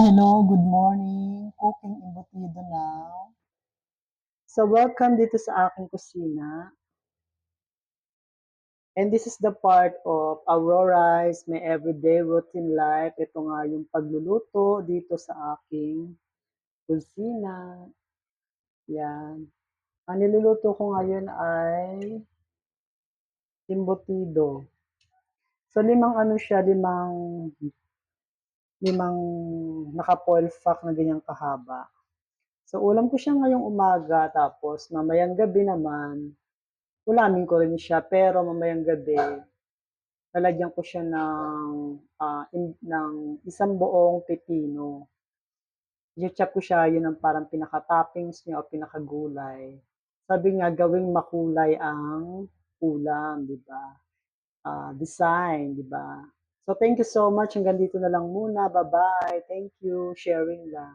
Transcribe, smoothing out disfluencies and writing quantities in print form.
hello, good morning. Cooking embutido now. So welcome dito sa aking kusina. And this is the part of Aurora's my everyday routine life. Ito nga yung pagluluto dito sa aking kusina. Yan. Ang niluluto ko ngayon ay embutido. So limang ano siya, limang naka-foil pack na ganyang kahaba. So ulam ko siya ngayong umaga, tapos mamayang gabi naman, ulamin ko rin siya, pero mamayang gabi, lalagyan ko siya ng isang buong pipino. I-chop ko siya, yun ang parang pinaka-toppings niya o pinaka-gulay. Sabi nga, gawing makulay ang ulam, di ba? Design, di ba? So, thank you so much. Hanggang dito na lang muna. Bye-bye. Thank you. Sharing lang.